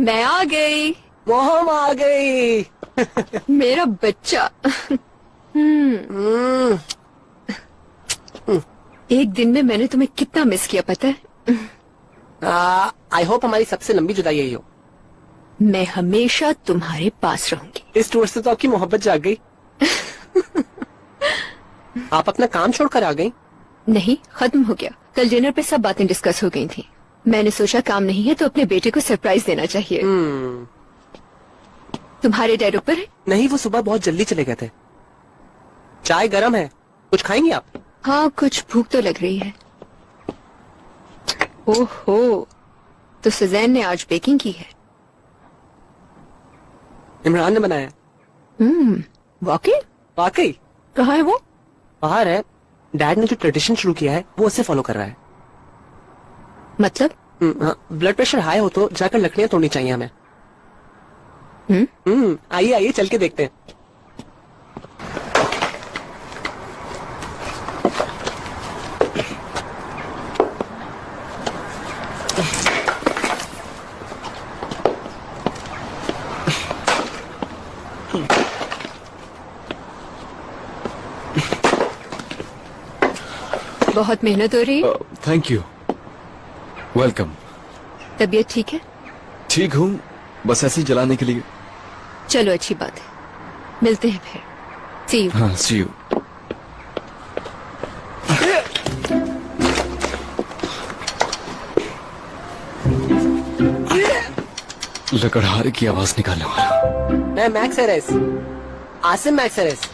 मैं आ गई। मोहम आ गई। मेरा बच्चा। एक दिन में मैंने तुम्हें कितना मिस किया पता है। आई होप हमारी सबसे लंबी जुदाई यही हो। मैं हमेशा तुम्हारे पास रहूंगी। इस टूर से तो आपकी मोहब्बत जाग गई। आप अपना काम छोड़कर आ गई? नहीं, खत्म हो गया। कल डिनर पे सब बातें डिस्कस हो गई थी। मैंने सोचा काम नहीं है तो अपने बेटे को सरप्राइज देना चाहिए। तुम्हारे डैड ऊपर है? नहीं, वो सुबह बहुत जल्दी चले गए थे। चाय गरम है, कुछ खाएंगी आप? हाँ, कुछ भूख तो लग रही है। ओहो, तो सुजैन ने आज बेकिंग की है। इमरान ने बनाया। वाकई? वाकई? कहाँ है वो? बाहर है। डैड ने जो ट्रेडिशन शुरू किया है वो उससे फॉलो कर रहा है। मतलब? ब्लड प्रेशर हाई हो तो जाकर लकड़ियां तोड़नी चाहिए हमें। आइए आइए चल के देखते हैं। बहुत मेहनत हो रही है। Thank you. वेलकम। तबीयत ठीक है? ठीक हूँ, बस ऐसे ही जलाने के लिए। चलो, अच्छी बात है। मिलते हैं फिर। See you. हाँ, सी यू। लकड़हारे की आवाज निकालने वाला। मैं Max Ares, Asim Max Ares.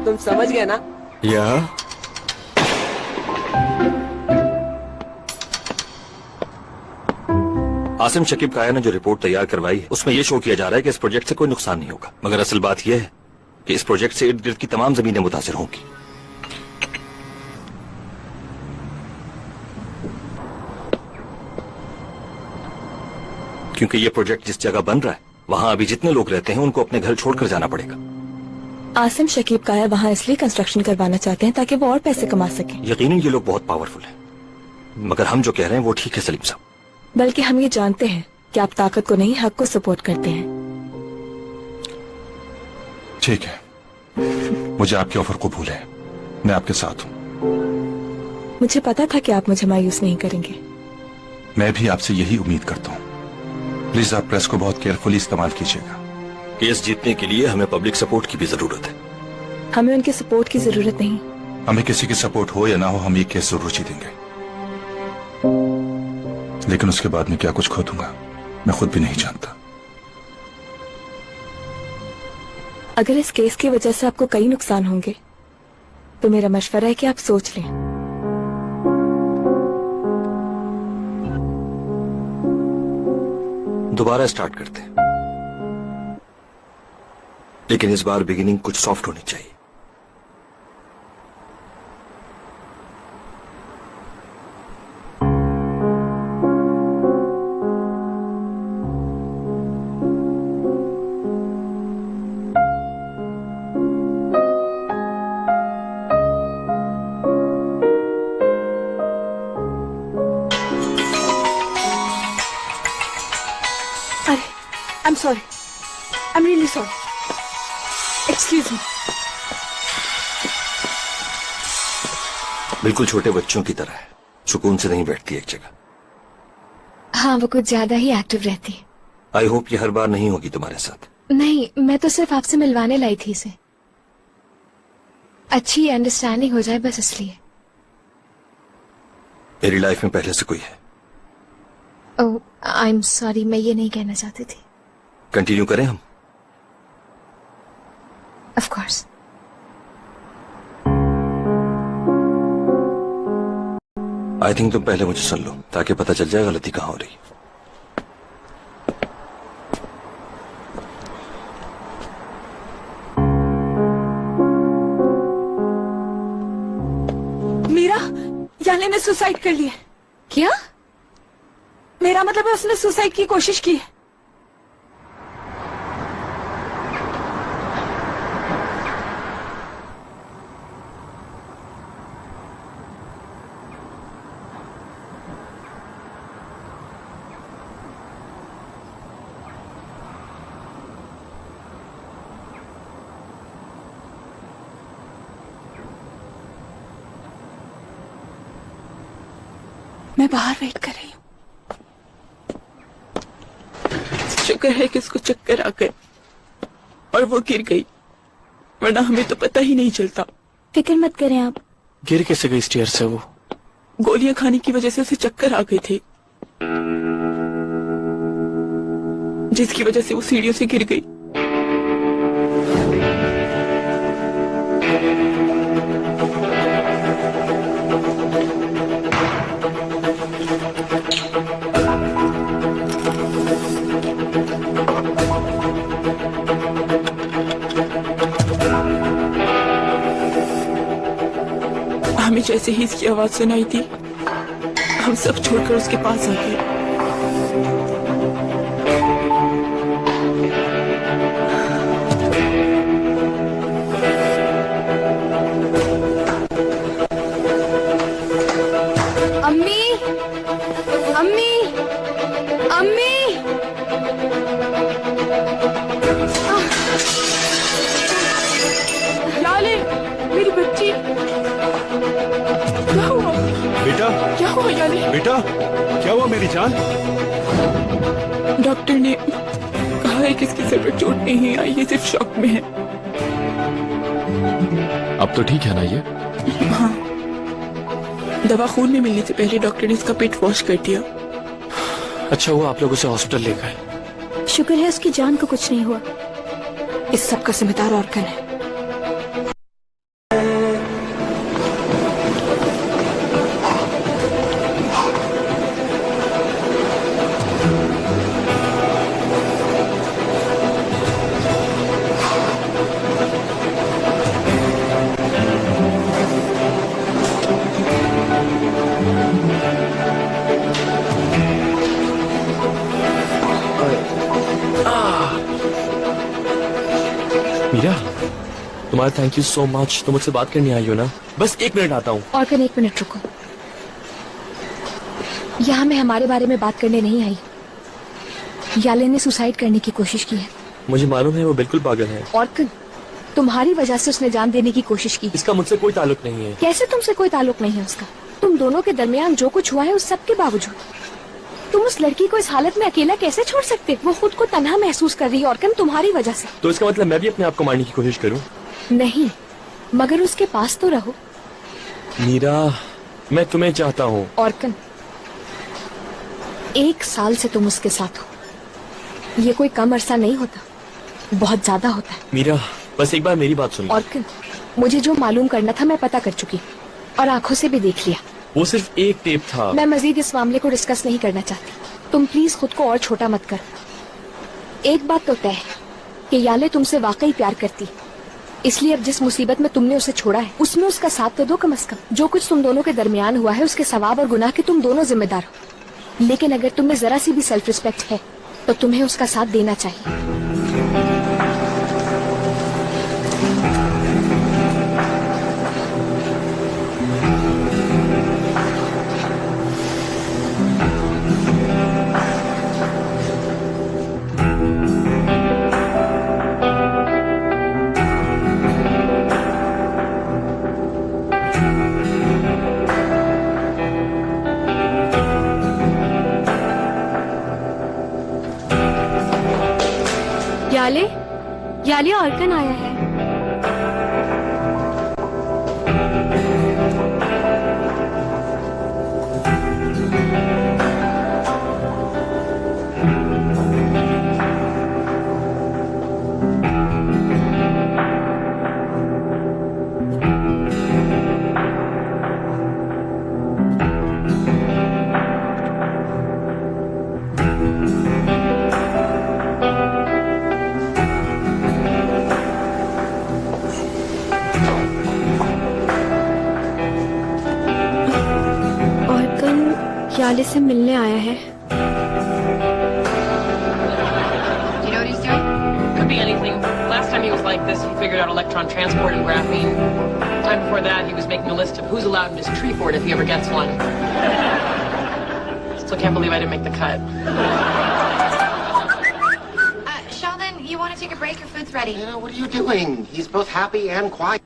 तुम समझ गए ना? या आसिम शकीब काया ने जो रिपोर्ट तैयार करवाई है उसमें यह शो किया जा रहा है कि इस प्रोजेक्ट से कोई नुकसान नहीं होगा, मगर असल बात यह है कि इस प्रोजेक्ट से इर्द गिर्द की तमाम जमीनें मुतासिर होंगी। क्योंकि यह प्रोजेक्ट जिस जगह बन रहा है वहां अभी जितने लोग रहते हैं उनको अपने घर छोड़कर जाना पड़ेगा। आसिम शकीब काया वहाँ इसलिए कंस्ट्रक्शन करवाना चाहते हैं ताकि वो और पैसे कमा सकें। यकीनन ये लोग बहुत पावरफुल हैं, मगर हम जो कह रहे हैं वो ठीक है सलीम साहब। बल्कि हम ये जानते हैं कि आप ताकत को नहीं हक को सपोर्ट करते हैं। ठीक है, मुझे आपके ऑफर कबूल है, मैं आपके साथ हूँ। मुझे पता था कि आप मुझे मायूस नहीं करेंगे। मैं भी आपसे यही उम्मीद करता हूँ। प्लीज आप प्रेस को बहुत केयरफुली इस्तेमाल कीजिएगा। केस जीतने के लिए हमें पब्लिक सपोर्ट की भी जरूरत है। हमें उनके सपोर्ट की जरूरत नहीं। हमें किसी की सपोर्ट हो या ना हो, हम ये केस जरूर जीतेंगे। लेकिन उसके बाद में क्या कुछ खो दूंगा मैं खुद भी नहीं जानता। अगर इस केस की वजह से आपको कई नुकसान होंगे तो मेरा मशवरा है कि आप सोच लें। दोबारा स्टार्ट करते हैं, लेकिन इस बार बिगिनिंग कुछ सॉफ्ट होनी चाहिए। अरे, I'm sorry. I'm really sorry. Excuse me. बिल्कुल छोटे बच्चों की तरह है, सुकून से नहीं बैठती एक जगह। हाँ, वो कुछ ज्यादा ही एक्टिव रहती है। आई होप ये हर बार नहीं होगी तुम्हारे साथ। नहीं, मैं तो सिर्फ आपसे मिलवाने लाई थी इसे। अच्छी अंडरस्टैंडिंग हो जाए बस इसलिए। मेरी लाइफ में पहले से कोई है। ओह, आई एम सॉरी, मैं ये नहीं कहना चाहती थी। कंटिन्यू करें हम? Of course. आई थिंक तुम पहले मुझे सुन लो ताकि पता चल जाए गलती कहाँ हो रही। मीरा, यानी ने सुसाइड कर लिया। क्या? मेरा मतलब है उसने सुसाइड की कोशिश की है। मैं बाहर वेट कर रही हूँ। शुक्र है कि उसको चक्कर आ गए और वो गिर गई, वरना हमें तो पता ही नहीं चलता। फिक्र मत करें आप। गिर कैसे गई स्टेयर से वो? गोलियां खाने की वजह से उसे चक्कर आ गए थे, जिसकी वजह से वो सीढ़ियों से गिर गई। हमें जैसे ही इसकी आवाज सुनाई थी, हम सब छोड़कर उसके पास आ गए। अम्मी, अम्मी, अम्मी। लाले, मेरी बच्ची। क्या हुआ? बेटा, क्या हुआ याले? बेटा, क्या हुआ मेरी जान? डॉक्टर ने कहा है कि इसकी सर पर चोट नहीं आई है, सिर्फ शॉक में है। अब तो ठीक है ना ये? हाँ, दवा खून में मिलने से पहले डॉक्टर ने इसका पेट वॉश कर दिया। अच्छा हुआ आप लोग उसे हॉस्पिटल ले गए। शुक्र है उसकी जान को कुछ नहीं हुआ। इस सब का जिम्मेदार ऑर्गन है। मीरा, तुम्हारा थैंक यू सो मच। तुम मुझसे बात करने आई हो ना? बस 1 मिनट आता हूँ। ऑर्गन 1 मिनट रुको। यहाँ मैं हमारे बारे में बात करने नहीं आई। याले ने सुसाइड करने की कोशिश की है। मुझे मालूम है वो बिल्कुल पागल है। ऑर्गन, तुम्हारी वजह से उसने जान देने की कोशिश की। इसका मुझसे कोई ताल्लुक नहीं है। कैसे तुमसे कोई ताल्लुक नहीं है उसका? तुम दोनों के दरमियान जो कुछ हुआ है उस सब के बावजूद तुम उस लड़की को इस हालत में अकेला कैसे छोड़ सकते? वो खुद को तन्हा महसूस कर रही है ऑर्गन, तुम्हारी वजह से। तो इसका मतलब मैं भी अपने आप को मारने की कोशिश करूं? नहीं, मगर उसके पास तो रहो। मीरा, मैं तुम्हें चाहता हूँ। ऑर्गन, 1 साल से तुम उसके साथ हो। ये कोई कम अरसा नहीं होता, बहुत ज्यादा होता है। मीरा, बस एक बार मेरी बात सुनो। ऑर्गन, मुझे जो मालूम करना था मैं पता कर चुकी और आंखों से भी देख लिया। वो सिर्फ एक टेप था। मैं मजीद इस मामले को डिस्कस नहीं करना चाहती। तुम प्लीज खुद को और छोटा मत कर। एक बात तो तय है कि याले तुमसे वाकई प्यार करती, इसलिए अब जिस मुसीबत में तुमने उसे छोड़ा है उसमें उसका साथ तो दो कम से कम। जो कुछ तुम दोनों के दरमियान हुआ है उसके सवाब और गुनाह के तुम दोनों जिम्मेदार हो, लेकिन अगर तुम्हें जरा सी भी सेल्फ रिस्पेक्ट है तो तुम्हें उसका साथ देना चाहिए। याले, याले ऑर्गन आया है। याले से मिलने आया है। Do you know what he's doing? Could be anything. Last time he was like this, he figured out electron transport and graphene. Time before that, he was making a list of who's allowed in his tree fort if he ever gets one. Still can't believe I didn't make the cut. Sheldon, you want to take a break? Your food's ready. What are you doing? He's both happy and quiet.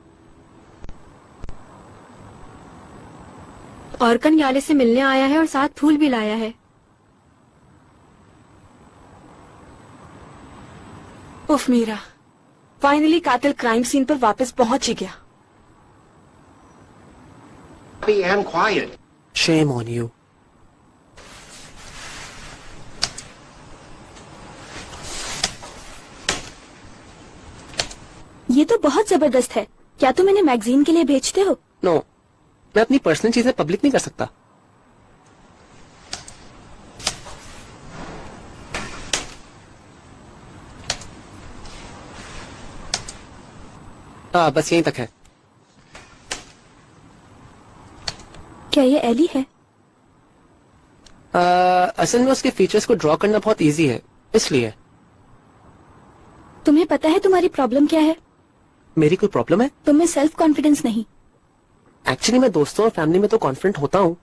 औरकन याले से मिलने आया है और साथ फूल भी लाया है। उफ मीरा, फाइनली कातिल क्राइम सीन पर वापस पहुंच ही गया। Be and quiet. Shame on you. ये तो बहुत जबरदस्त है। क्या तुम इन्हें मैगजीन के लिए भेजते हो? नो, मैं अपनी पर्सनल चीजें पब्लिक नहीं कर सकता। बस यहीं तक है। क्या ये एली है? असल में उसके फीचर्स को ड्रॉ करना बहुत इजी है, इसलिए। तुम्हें पता है तुम्हारी प्रॉब्लम क्या है? मेरी कोई प्रॉब्लम है? तुम्हें सेल्फ कॉन्फिडेंस नहीं। एक्चुअली मैं दोस्तों और फैमिली में तो कॉन्फिडेंट होता हूँ,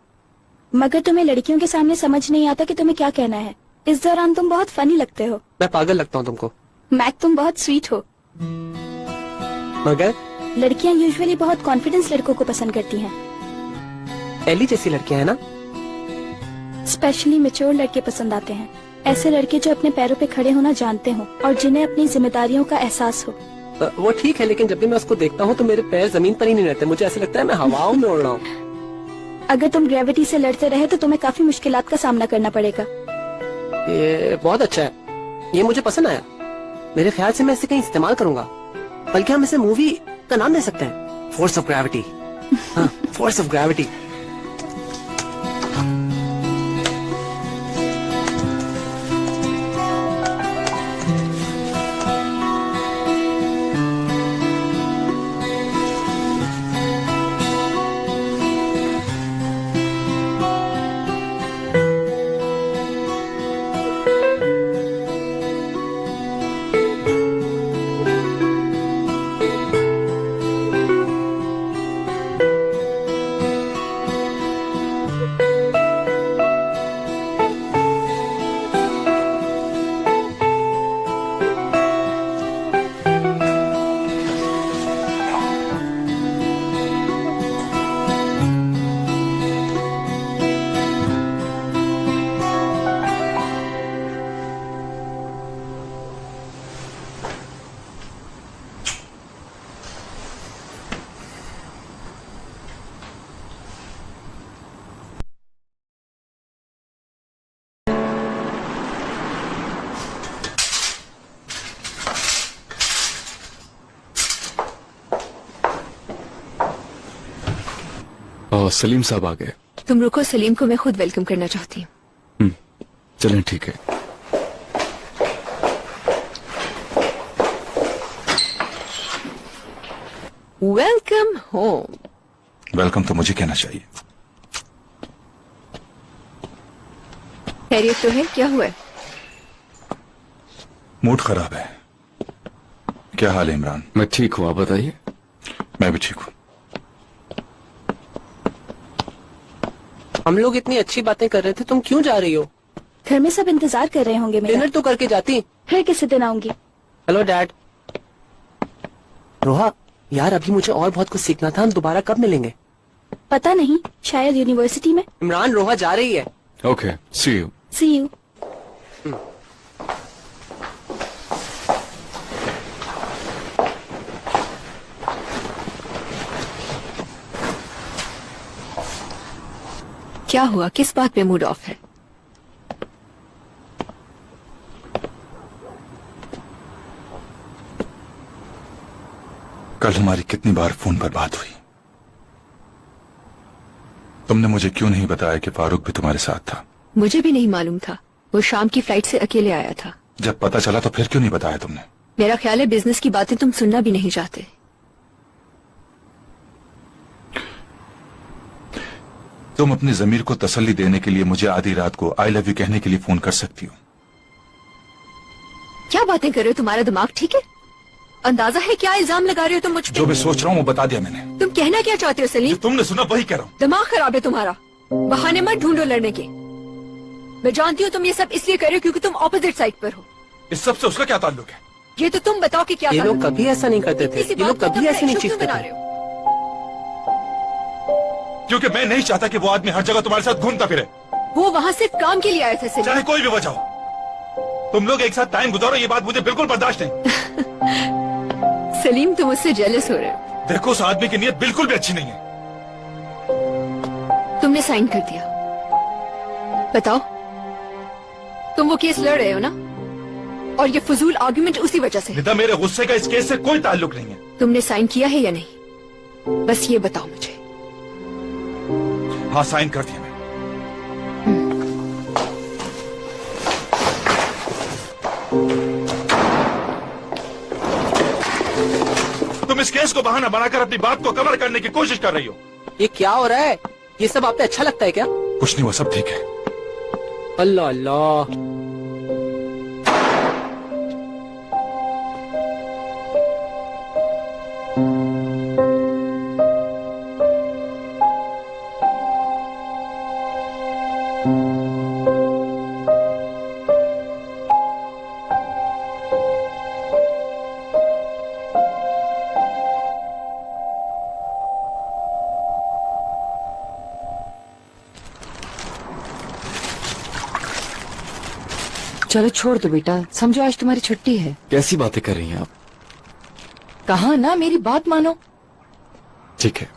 मगर तुम्हें लड़कियों के सामने समझ नहीं आता कि तुम्हें क्या कहना है। इस दौरान तुम बहुत फनी लगते हो। मैं पागल लगता हूँ तुमको। मैक, तुम बहुत स्वीट हो। मगर लड़कियां यूजुअली बहुत कॉन्फिडेंस लड़कों को पसंद करती हैं। एली जैसी लड़कियां है ना? स्पेशली मैच्योर लड़के पसंद आते हैं। ऐसे लड़के जो अपने पैरों पे खड़े होना जानते हो और जिन्हें अपनी जिम्मेदारियों का एहसास हो। वो ठीक है, लेकिन जब भी मैं उसको देखता हूँ तो मेरे पैर जमीन पर ही नहीं रहते। मुझे ऐसा लगता है मैं हवाओं में उड़ रहा हूँ। अगर तुम ग्रेविटी से लड़ते रहे तो तुम्हें काफी मुश्किलात का सामना करना पड़ेगा। ये बहुत अच्छा है, ये मुझे पसंद आया। मेरे ख्याल से मैं इसे कहीं इस्तेमाल करूंगा। बल्कि हम इसे मूवी का नाम दे सकते हैं, फोर्स ऑफ ग्रेविटी। हाँ, फोर्स ऑफ ग्रेविटी। सलीम साहब आ गए। तुम रुको, सलीम को मैं खुद वेलकम करना चाहती हूँ। चलें, ठीक है। Welcome home. वेलकम तो मुझे कहना चाहिए। खैरियत तो है? क्या हुआ है? मूड खराब है। क्या हाल है इमरान? मैं ठीक हूँ, आप बताइए। मैं भी ठीक हूँ। हम लोग इतनी अच्छी बातें कर रहे थे, तुम क्यों जा रही हो? घर में सब इंतजार कर रहे होंगे मेरा। डिनर तो करके जाती। फिर किसी दिन आऊंगी। Hello dad. रोहा, यार अभी मुझे और बहुत कुछ सीखना था। हम दोबारा कब मिलेंगे? पता नहीं, शायद यूनिवर्सिटी में। इमरान, रोहा जा रही है। Okay, see you. See you. क्या हुआ? किस बात पे मूड ऑफ है? कल हमारी कितनी बार फोन पर बात हुई। तुमने मुझे क्यों नहीं बताया कि फारूक भी तुम्हारे साथ था? मुझे भी नहीं मालूम था। वो शाम की फ्लाइट से अकेले आया था। जब पता चला तो फिर क्यों नहीं बताया तुमने? मेरा ख्याल है बिजनेस की बातें तुम सुनना भी नहीं चाहते। तुम अपनी जमीर को तसल्ली देने के लिए मुझे आधी रात को आई लव यू कहने के लिए फोन कर सकती हो। क्या बातें कर रहे हो? तुम्हारा दिमाग ठीक है? अंदाजा है क्या इल्जाम लगा रहे हो तुम मुझ पे? जो मैं सोच रहा हूँ वो बता दिया मैंने। तुम कहना क्या चाहते हो सलीम? जो तुमने सुना वही कह रहा हूँ। दिमाग खराब है तुम्हारा। बहाने मत ढूंढो लड़ने के। मैं जानती हूँ तुम ये सब इसलिए कर रहे हो क्योंकि तुम ऑपोजिट साइड पर हो। इस सब से उसका क्या ताल्लुक है? ये तो तुम बताओ कि क्या ये लोग ताल्लुक है? कभी ऐसा नहीं करते थे। किसी ये लोग बात को कभी अपना ऐसी नहीं इशू चीज क्यों बना करते। रहे हो? क्योंकि मैं नहीं चाहता कि वो आदमी हर जगह तुम्हारे साथ घूमता फिरे, वो वहाँ सिर्फ काम के लिए आए थे सलीम। चाहे कोई भी वजह हो। तुम लोग एक साथ टाइम गुजारो, ये बात मुझे बिल्कुल बर्दाश्त नहीं। सलीम तुम मुझसे जेलस हो रहे हो। देखो उस आदमी की नीयत बिल्कुल भी अच्छी नहीं है। तुमने साइन कर दिया, बताओ तुम वो केस लड़ रहे हो ना, और ये फजूल आर्गुमेंट उसी वजह से है। निदा, मेरे गुस्से का इस केस से कोई ताल्लुक नहीं है। तुमने साइन किया है या नहीं, बस ये बताओ मुझे। हाँ, साइन कर दिया मैं। तुम इस केस को बहाना बनाकर अपनी बात को कवर करने की कोशिश कर रही हो। ये क्या हो रहा है? ये सब आप पे अच्छा लगता है क्या? कुछ नहीं, वो सब ठीक है। अल्लाह अल्लाह। चलो छोड़ दो बेटा, समझो आज तुम्हारी छुट्टी है। कैसी बातें कर रही हैं आप? कहा ना मेरी बात मानो। ठीक है।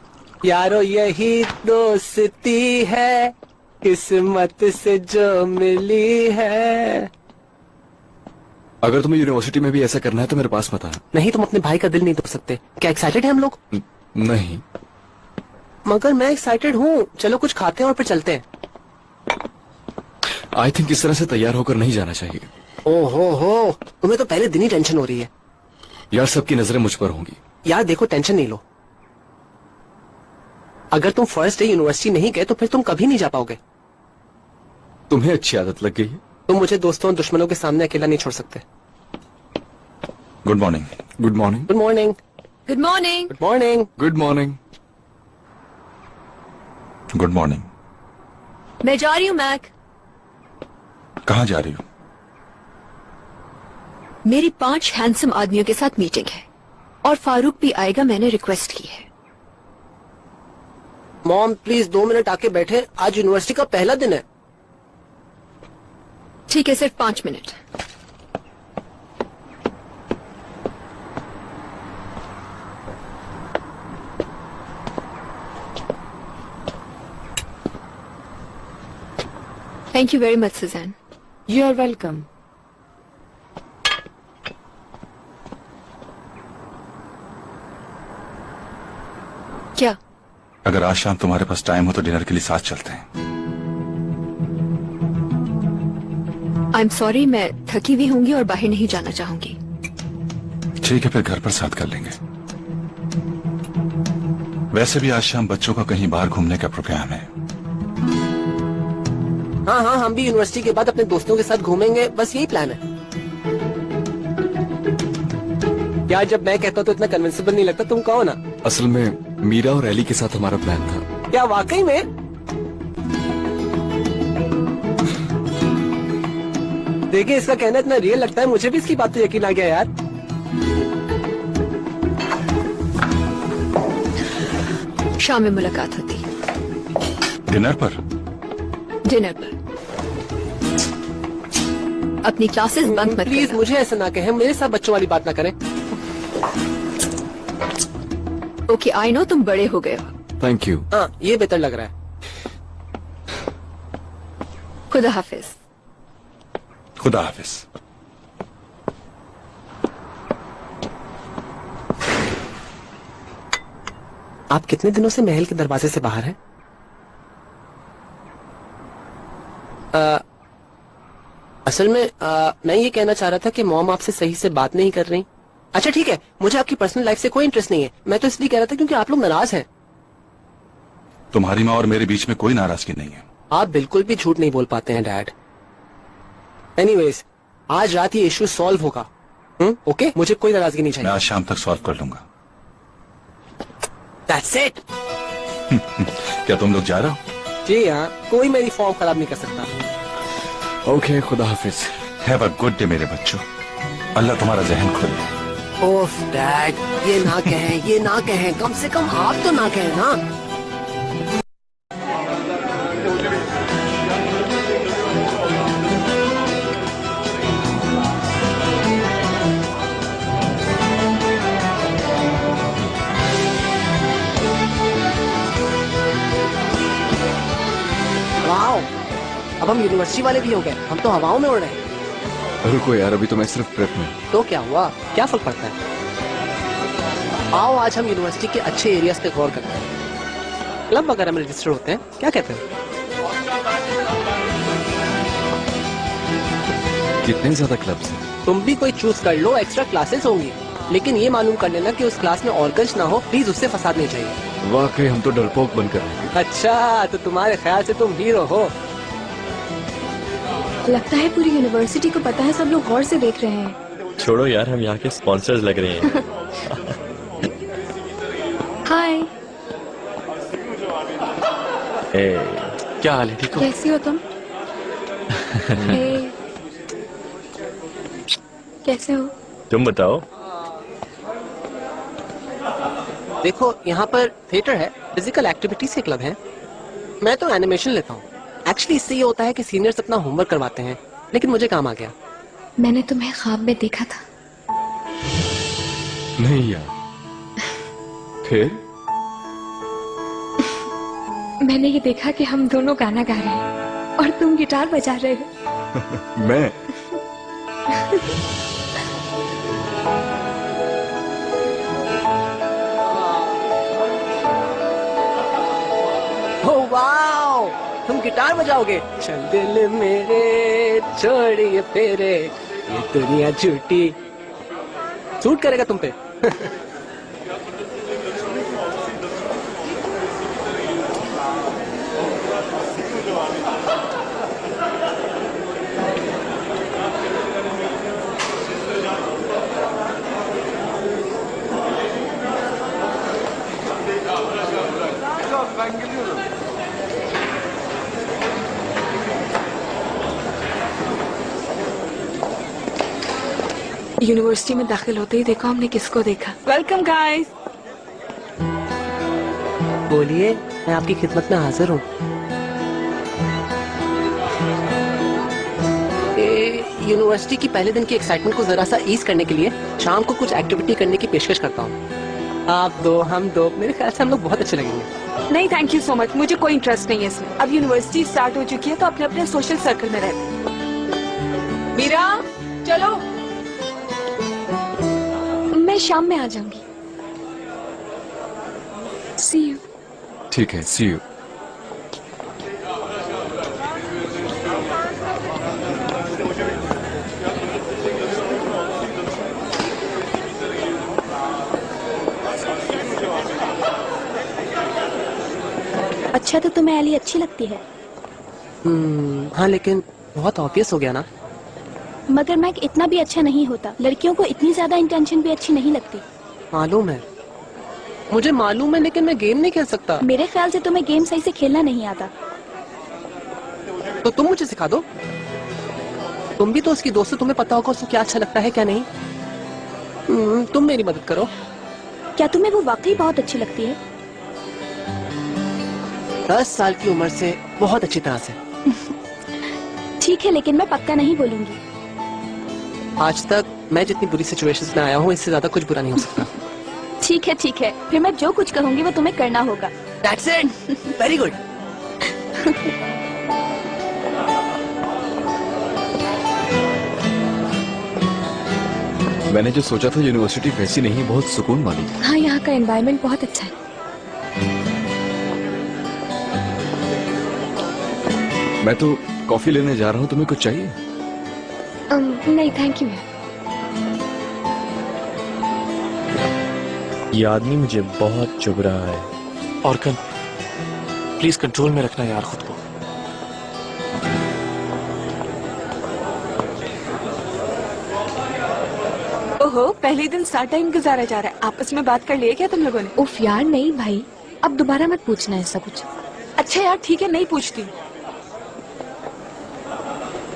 यारो यही दोस्ती है, किस्मत से जो मिली है। अगर तुम्हें यूनिवर्सिटी में भी ऐसा करना है तो मेरे पास मत आना। नहीं, तुम अपने भाई का दिल नहीं तोड़ सकते। क्या एक्साइटेड है हम लोग? नहीं। मगर मैं एक्साइटेड हूँ। चलो कुछ खाते हैं और फिर चलते हैं। आई थिंक इस तरह से तैयार होकर नहीं जाना चाहिए। ओहो, तुम्हें तो पहले दिन ही टेंशन हो रही है। यार, सबकी नजरें मुझ पर होंगी। यार देखो, टेंशन नहीं लो। अगर तुम फर्स्ट डे यूनिवर्सिटी नहीं गए तो फिर तुम कभी नहीं जा पाओगे। तुम्हें अच्छी आदत लग गई है। तुम मुझे दोस्तों और दुश्मनों के सामने अकेला नहीं छोड़ सकते। Good morning. Good morning. Good morning. Good morning. Good morning. Good morning. Good morning. मैं जा रही हूँ मैक। कहाँ जा रही हो? मेरी 5 हैंडसम आदमियों के साथ मीटिंग है और फारूक भी आएगा, मैंने रिक्वेस्ट की है। मॉम प्लीज 2 मिनट आके बैठे, आज यूनिवर्सिटी का पहला दिन है। ठीक है, सिर्फ 5 minute. Thank you very much Susan. You are welcome. क्या? अगर आज शाम तुम्हारे पास टाइम हो तो डिनर के लिए साथ चलते हैं। आई एम सॉरी, मैं थकी हुई होंगी और बाहर नहीं जाना चाहूंगी। ठीक है, फिर घर पर साथ कर लेंगे। वैसे भी आज शाम बच्चों का कहीं बाहर घूमने का प्रोग्राम है। हाँ, हम भी यूनिवर्सिटी के बाद अपने दोस्तों के साथ घूमेंगे, बस यही प्लान है। यार जब मैं कहता हूँ तो इतना कन्विंसिबल नहीं लगता, तुम कहो ना। असल में मीरा और एली के साथ हमारा प्लान था। क्या वाकई में? देखिए, इसका कहना इतना रियल लगता है, मुझे भी इसकी बात पे यकीन आ गया यार। शाम में मुलाकात होती। डिनर पर? डिनर पर। अपनी क्लासेस बंक मत प्लीज करना। मुझे ऐसा ना कहें, मेरे साथ बच्चों वाली बात ना करें। ओके, आई नो तुम बड़े हो गए हो। Thank you. हाँ, ये बेहतर लग रहा है। खुदा हाफिज। खुदा हाफिज। आप कितने दिनों से महल के दरवाजे से बाहर हैं? असल में मैं ये कहना चाह रहा था कि मॉम आपसे सही से बात नहीं कर रही। अच्छा ठीक है, मुझे आपकी पर्सनल लाइफ से कोई इंटरेस्ट नहीं है। मैं तो इसलिए कह रहा था क्योंकि आप लोग नाराज हैं। तुम्हारी माँ और मेरे बीच में कोई नाराजगी नहीं है। आप बिल्कुल भी झूठ नहीं बोल पाते हैं डैड। एनीवेज, आज रात ये इश्यू सॉल्व होगा। ओके, मुझे कोई नाराजगी नहीं मैं चाहिए। आज शाम तक सॉल्व कर लूंगा। That's it। क्या तुम लोग जा रहे हो? जी हाँ, कोई मेरी फॉर्म खराब नहीं कर सकता। ओके, खुदा हाफिज। हैव अ गुड डे मेरे बच्चों। अल्लाह तुम्हारा जहन खोले। ओफ डैड, ये ना कहें, कम से कम आप तो ना कहें ना। अब हम यूनिवर्सिटी वाले भी हो गए, हम तो हवाओं में उड़ रहे हैं। रुको यार, अभी तो मैं सिर्फ प्रेप में। तो क्या हुआ, क्या फर्क पड़ता है? आओ आज हम यूनिवर्सिटी के अच्छे एरियाज पे गौर करते हैं। क्लब वगैरह में रजिस्टर होते हैं, क्या कहते हैं? कितने ज्यादा क्लब्स हैं? तुम भी कोई चूज कर लो, एक्स्ट्रा क्लासेस होंगी, लेकिन ये मालूम कर लेना कि उस क्लास में और गर्ल्स ना हो, प्लीज उससे फसाद नहीं चाहिए। वाकई हम तो डरपोक बनकर रहेंगे। अच्छा, तो तुम्हारे ख्याल से तुम हीरो हो? लगता है पूरी यूनिवर्सिटी को पता है, सब लोग गौर से देख रहे हैं। छोड़ो यार, हम यहाँ के स्पॉन्सर्स लग रहे हैं। हाय, क्या हाल है? ठीक हो? कैसी हो तुम? कैसे हो? तुम बताओ। देखो यहाँ पर थिएटर है, फिजिकल एक्टिविटीज के क्लब है, मैं तो एनिमेशन लेता हूँ। एक्चुअली इससे ये होता है कि सीनियर्स अपना होमवर्क करवाते हैं, लेकिन मुझे काम आ गया। मैंने तुम्हें ख्वाब में देखा था। नहीं यार, फिर? मैंने ये देखा कि हम दोनों गाना गा रहे हैं और तुम गिटार बजा रहे हो। मैं? ओह वाओ, तुम गिटार बजाओगे? चल दिल मेरे छोड़िए फेरे, ये दुनिया झूठी। सूट करेगा तुम पे। यूनिवर्सिटी में दाखिल होते ही देखो हमने किसको देखा। Welcome guys. बोलिए, मैं आपकी खिदमत में हाजिर हूँ। यूनिवर्सिटी की पहले दिन की एक्साइटमेंट को जरा सा ईज करने के लिए शाम को कुछ एक्टिविटी करने की पेशकश करता हूँ। आप दो, हम दो, मेरे ख्याल से हम लोग बहुत अच्छे लगेंगे। नहीं थैंक यू सो मच, मुझे कोई इंटरेस्ट नहीं है इसमें। अब यूनिवर्सिटी स्टार्ट हो चुकी है तो अपने अपने सोशल सर्कल में रहते हैं। मीरा चलो। मैं शाम में आ जाऊंगी। सी यू। ठीक है, सी यू। अच्छा, तो तुम्हें एली अच्छी लगती है? हाँ, लेकिन बहुत ऑब्वियस हो गया ना। मगर मैक इतना भी अच्छा नहीं होता, लड़कियों को इतनी ज्यादा इंटेंशन भी अच्छी नहीं लगती। मालूम है, मुझे मालूम है, लेकिन मैं गेम नहीं खेल सकता। मेरे ख्याल से तुम्हें गेम सही से खेलना नहीं आता। तो तुम मुझे सिखा दो। तुम भी तो उसकी दोस्त हो, तुम्हें पता होगा उसको क्या अच्छा लगता है क्या नहीं। तुम मेरी मदद करो। क्या तुम्हें वो वाकई बहुत अच्छी लगती है? 10 साल की उम्र से बहुत अच्छी तरह से। ठीक है, लेकिन मैं पक्का नहीं बोलूंगी। आज तक मैं जितनी बुरी सिचुएशंस में आया हूँ, इससे ज्यादा कुछ बुरा नहीं हो सकता। ठीक है, फिर मैं जो कुछ कहूंगी वो तुम्हें करना होगा। That's it. Very good. मैंने जो सोचा था यूनिवर्सिटी वैसी नहीं, बहुत सुकून वाली। हाँ, यहाँ का एनवायरनमेंट बहुत अच्छा है। मैं तो कॉफी लेने जा रहा हूँ, तुम्हें कुछ चाहिए? नहीं थैंक यू। ये आदमी मुझे बहुत चुभ रहा है। और प्लीज कंट्रोल में रखना यार खुद को। ओहो, पहले दिन स्टार्ट टाइम गुजारा जा रहा है। आपस में बात कर लिए क्या तुम लोगों ने? उफ यार नहीं भाई, अब दोबारा मत पूछना ऐसा कुछ। अच्छा यार ठीक है, नहीं पूछती।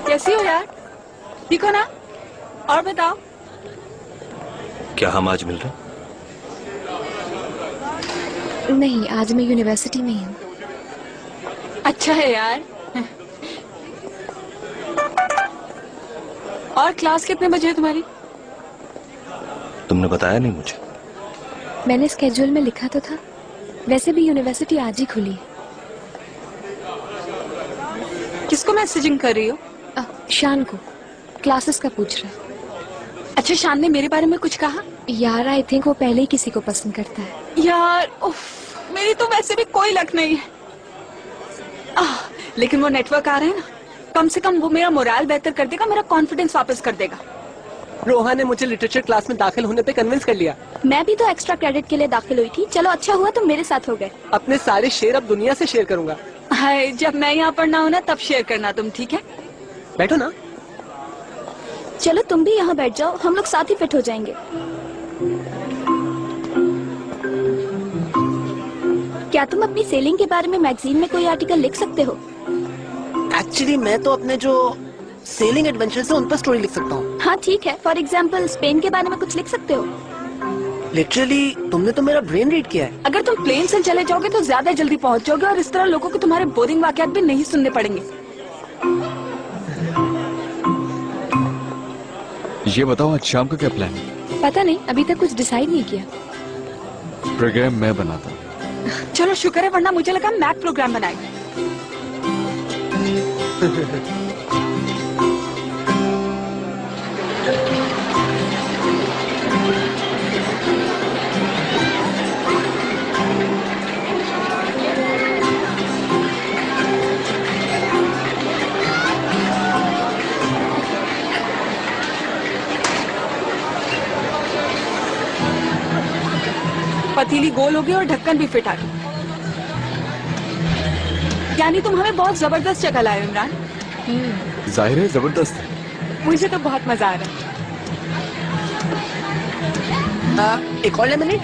कैसी हो यार, ठीक हो ना? और बताओ। क्या हम आज मिल रहे हैं? नहीं, आज मैं यूनिवर्सिटी में ही हूँ। अच्छा है यार। और क्लास कितने बजे है तुम्हारी? तुमने बताया नहीं मुझे। मैंने स्केड्यूल में लिखा तो था। वैसे भी यूनिवर्सिटी आज ही खुली है। किसको मैसेजिंग कर रही हो? शान को क्लासेस का पूछ रहा है। अच्छा, शान ने मेरे बारे में कुछ कहा? यार आई थिंक वो पहले ही किसी को पसंद करता है। यार उफ, मेरी तो वैसे भी कोई लक नहीं है। लेकिन वो नेटवर्क आ रहे हैं ना, कम से कम वो मेरा मोराल बेहतर कर देगा, मेरा कॉन्फिडेंस वापस कर देगा। रोहा ने मुझे लिटरेचर क्लास में दाखिल होने पे कन्विंस कर लिया। मैं भी तो एक्स्ट्रा क्रेडिट के लिए दाखिल हुई थी। चलो अच्छा हुआ तुम मेरे साथ हो गए। अपने सारे शेर अब दुनिया से शेयर करूंगा। हाय, जब मैं यहाँ पर ना हो ना तब शेयर करना तुम, ठीक है? बैठो ना। चलो तुम भी यहाँ बैठ जाओ, हम लोग साथ ही फिट हो जाएंगे। क्या तुम अपनी सेलिंग के बारे में मैगजीन में कोई आर्टिकल लिख सकते हो? एक्चुअली मैं तो अपने जो सेलिंग एडवेंचर से उन पर स्टोरी लिख सकता हूँ। हाँ ठीक है, फॉर एग्जाम्पल स्पेन के बारे में कुछ लिख सकते हो। लिटरली तुमने तो मेरा ब्रेन रीड किया है। अगर तुम प्लेन से चले जाओगे तो ज्यादा जल्दी पहुँच जाओगे और इस तरह लोगों को तुम्हारे बोरिंग वाकयात भी नहीं सुनने पड़ेंगे। ये बताओ आज शाम का क्या प्लान है? पता नहीं, अभी तक कुछ डिसाइड नहीं किया। प्रोग्राम मैं बनाता हूँ। चलो शुक्र है, वरना मुझे लगा मैक प्रोग्राम बनाएगा। पतीली गोल हो गई और ढक्कन भी फिट आ गई। यानी तुम हमें बहुत जबरदस्त जगह लाए हो इमरान। जाहिर है जबरदस्त है। मुझे तो बहुत मजा आ रहा है। एक और लेमनेड?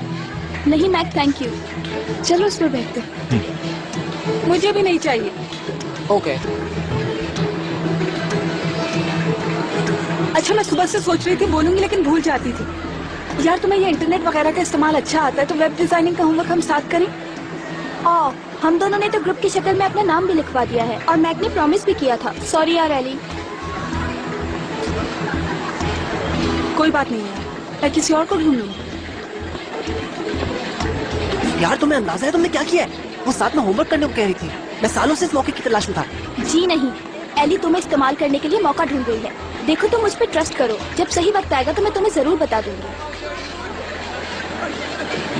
नहीं मैक थैंक यू। चलो उस पर बैठते हैं। मुझे भी नहीं चाहिए। ओके। अच्छा, मैं सुबह से सोच रही थी बोलूंगी लेकिन भूल जाती थी। यार तुम्हें ये इंटरनेट वगैरह का इस्तेमाल अच्छा आता है तो वेब डिजाइनिंग का होमवर्क हम साथ करें। हम दोनों ने तो ग्रुप की शक्ल में अपना नाम भी लिखवा दिया है और मैक ने प्रॉमिस भी किया था। सॉरी यार एली। कोई बात नहीं है, मैं किसी और को ढूंढ लूंगी। यार तुम्हें अंदाजा है तुमने क्या किया है? वो साथ में होमवर्क करने को कह रही थी। मैं सालों से इस मौके की तलाश में था। जी नहीं, एली तुम्हें इस्तेमाल करने के लिए मौका ढूंढ रही है। देखो तुम मुझ पर ट्रस्ट करो, जब सही वक्त आएगा तो मैं तुम्हें जरूर बता दूंगी।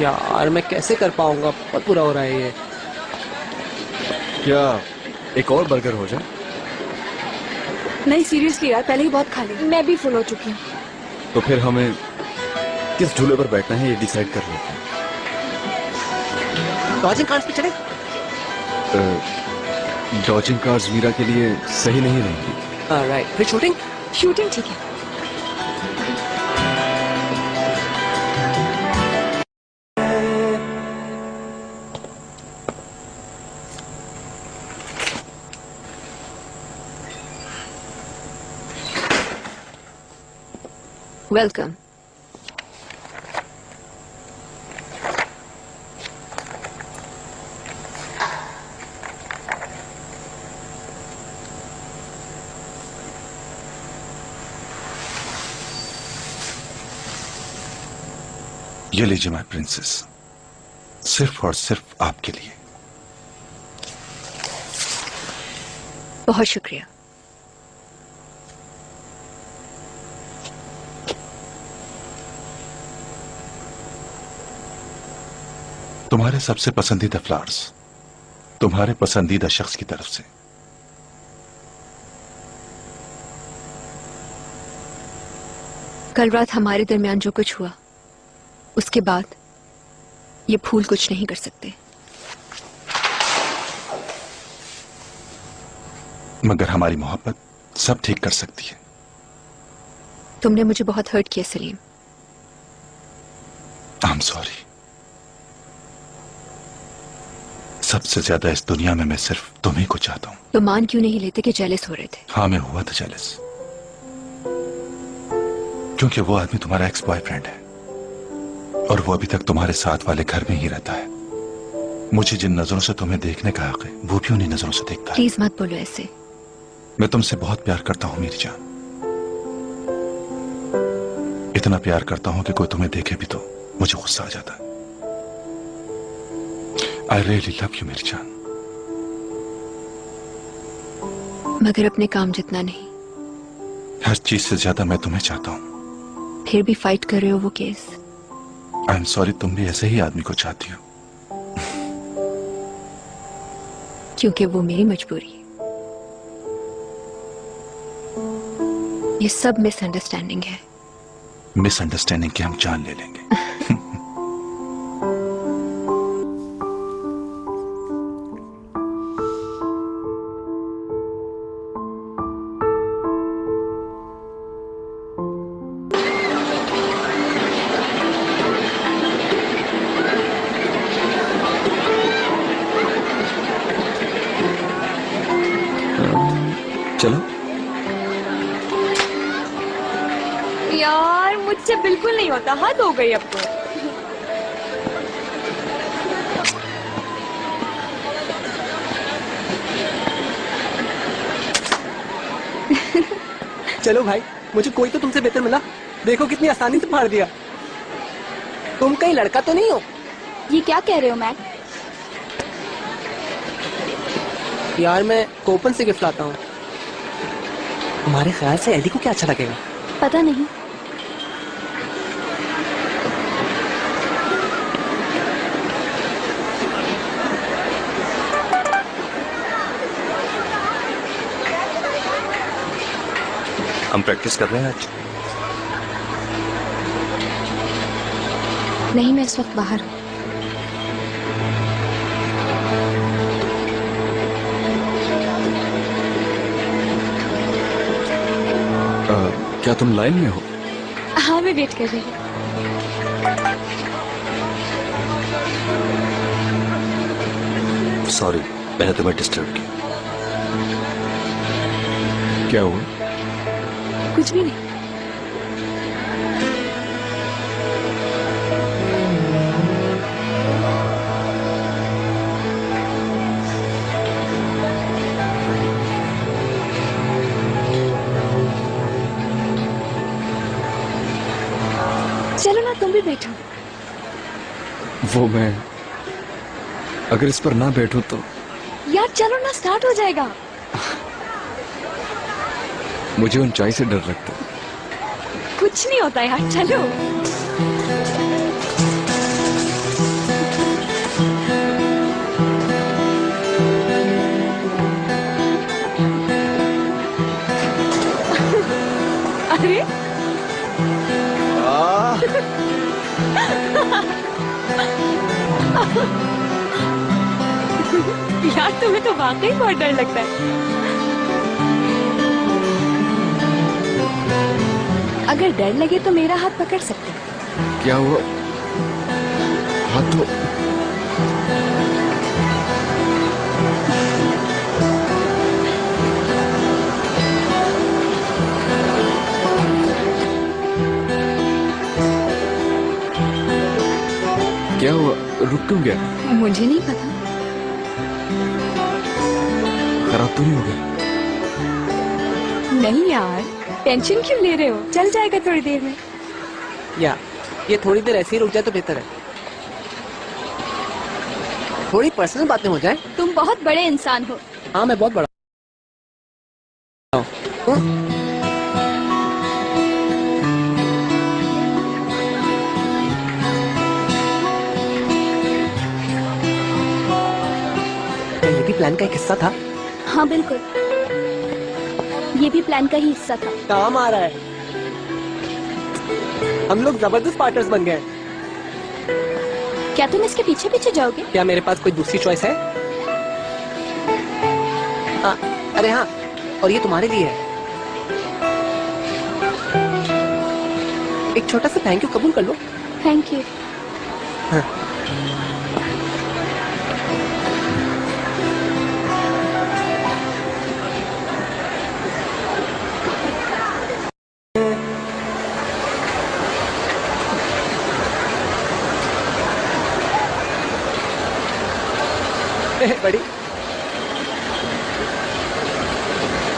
यार मैं कैसे कर पाऊंगा, बहुत बुरा हो रहा है ये। क्या एक और बर्गर हो जाए? नहीं सीरियसली यार, पहले ही बहुत खा ली। मैं भी फुल हो चुकी हूँ। तो फिर हमें किस झूले पर बैठना है ये डिसाइड कर लेते हैं। डॉजिंग कार्ड्स पे चले? डॉजिंग कार्ड्स मीरा के लिए सही नहीं रहेंगी। राइट, फिर शूटिंग? शूटिंग ठीक है। वेलकम। ये लीजिए माय प्रिंसेस, सिर्फ और सिर्फ आपके लिए। बहुत शुक्रिया। तुम्हारे सबसे पसंदीदा फ्लावर्स तुम्हारे पसंदीदा शख्स की तरफ से। कल रात हमारे दरमियान जो कुछ हुआ उसके बाद ये फूल कुछ नहीं कर सकते। मगर हमारी मोहब्बत सब ठीक कर सकती है। तुमने मुझे बहुत हर्ट किया सलीम। I am sorry. सबसे ज्यादा इस दुनिया में मैं सिर्फ तुम्ही को चाहता हूँ। तो मान क्यों नहीं लेते कि जेलस हो रहे थे? हाँ, मैं हुआ था जेलस, क्योंकि वो आदमी तुम्हारा एक्स बॉयफ्रेंड है और वो अभी तक तुम्हारे साथ वाले घर में ही रहता है। मुझे जिन नजरों से तुम्हें देखने का हक है वो भी उन्हीं नजरों से देखता है। प्लीज मत बोलो ऐसे। मैं तुमसे बहुत प्यार करता हूँ मेरी जान, इतना प्यार करता हूँ कि कोई तुम्हें देखे भी तो मुझे गुस्सा आ जाता है। आई रियली लव यू मेरी जान। मगर अपने काम जितना नहीं। हर चीज से ज्यादा मैं तुम्हें चाहता हूँ। फिर भी फाइट कर रहे हो वो केस। आई एम सॉरी, तुम भी ऐसे ही आदमी को चाहती हो। क्योंकि वो मेरी मजबूरी है। ये सब मिसअंडरस्टैंडिंग है। मिसअंडरस्टैंडिंग की हम जान ले लेंगे। चलो। यार मुझसे बिल्कुल नहीं होता, हद हो गई अब तो। चलो भाई, मुझे कोई तो तुमसे बेहतर मिला। देखो कितनी आसानी से फाड़ दिया। तुम कहीं लड़का तो नहीं हो? ये क्या कह रहे हो मैट? यार मैं कोपन से गिफ्ट लाता हूँ। हमारे ख्याल से एडी को क्या अच्छा लगेगा? पता नहीं। हम प्रैक्टिस कर रहे हैं आज। नहीं, मैं इस वक्त बाहर हूँ। क्या तुम लाइन में हो? हाँ, मैं वेट कर रही हूँ। सॉरी, मैंने तुम्हें डिस्टर्ब किया। क्या हुआ? कुछ भी नहीं। चलो ना, तुम भी बैठो। वो मैं अगर इस पर ना बैठूं तो? यार चलो ना, स्टार्ट हो जाएगा। मुझे ऊंचाई से डर लगता है। कुछ नहीं होता यार, चलो। अरे यार तुम्हें तो वाकई बहुत डर लगता है। अगर डर लगे तो मेरा हाथ पकड़ सकते हैं। क्या हुआ? हाथ तो क्या हुआ? रुक क्यों गया? मुझे नहीं पता। खराब तो नहीं हो गया? नहीं यार, टेंशन क्यों ले रहे हो? चल जाएगा थोड़ी देर में। या ये थोड़ी देर ऐसे ही रुक जाए तो बेहतर है। थोड़ी पर्सनल बातें हो जाए। तुम बहुत बड़े इंसान हो। हाँ, मैं बहुत बड़ा हूँ। ये भी प्लान का एक हिस्सा था। हाँ बिल्कुल, ये भी प्लान का ही हिस्सा था। काम आ रहा है। हम लोग जबरदस्त पार्टनर्स बन गए। क्या तुम इसके पीछे पीछे जाओगे? क्या मेरे पास कोई दूसरी चॉइस है? अरे हाँ, और ये तुम्हारे लिए है। एक छोटा सा थैंक यू कबूल कर लो। Thank you. हाँ। बड़ी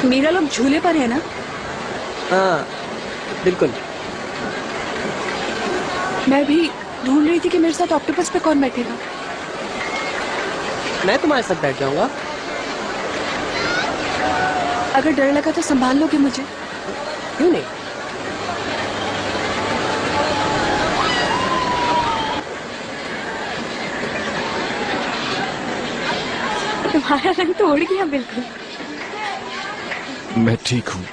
मेरा लोग झूले पर है ना? हाँ बिल्कुल। मैं भी ढूंढ रही थी कि मेरे साथ ऑक्टोपस पे कौन बैठेगा। मैं तुम्हारे साथ बैठ जाऊंगा। अगर डर लगा तो संभाल लोगे मुझे? क्यों नहीं? तुम्हारा रंग तो उड़ गया बिल्कुल। मैं ठीक हूँ।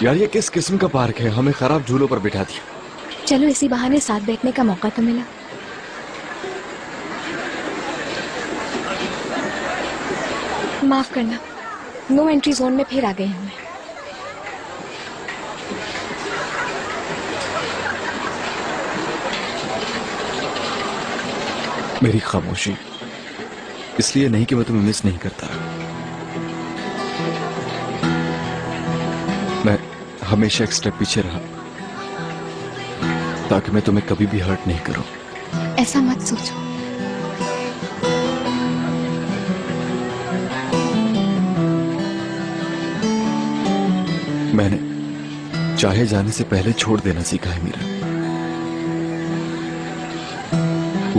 यार ये किस किस्म का पार्क है, हमें खराब झूलों पर बिठा दिया। चलो इसी बहाने साथ बैठने का मौका तो मिला। माफ करना, नो एंट्री जोन में फिर आ गई हूँ मैं। मेरी खामोशी इसलिए नहीं कि मैं तुम्हें मिस नहीं करता, मैं हमेशा एक स्टेप पीछे रहा ताकि मैं तुम्हें कभी भी हर्ट नहीं करूं। ऐसा मत सोचो। मैंने चाहे जाने से पहले छोड़ देना सीखा है मीरा।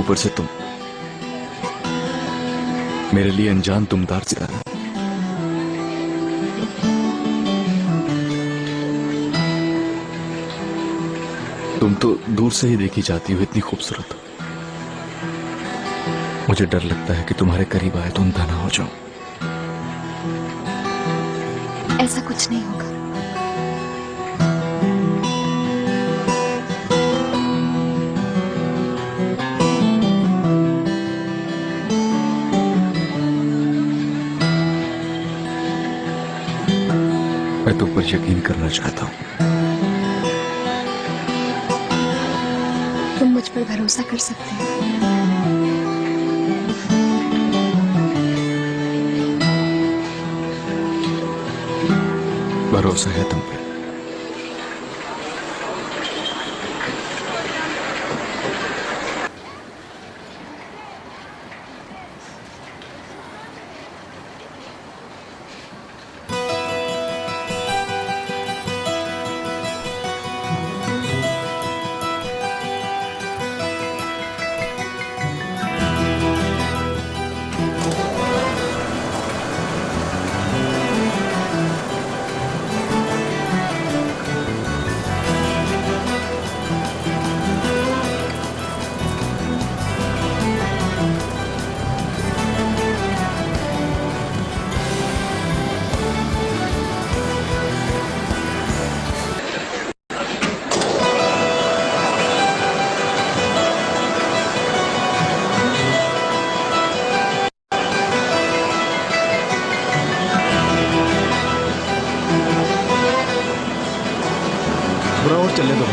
ऊपर से तुम मेरे लिए अनजान तुमदार सितारा। तुम तो दूर से ही देखी जाती हो, इतनी खूबसूरत हो। मुझे डर लगता है कि तुम्हारे करीब आए तो अंधा ना हो जाऊं। ऐसा कुछ नहीं होगा। मैं तुम पर यकीन करना चाहता हूं। तुम मुझ पर भरोसा कर सकते हो। भरोसा है तुम पे। थोड़ा और चलने दो।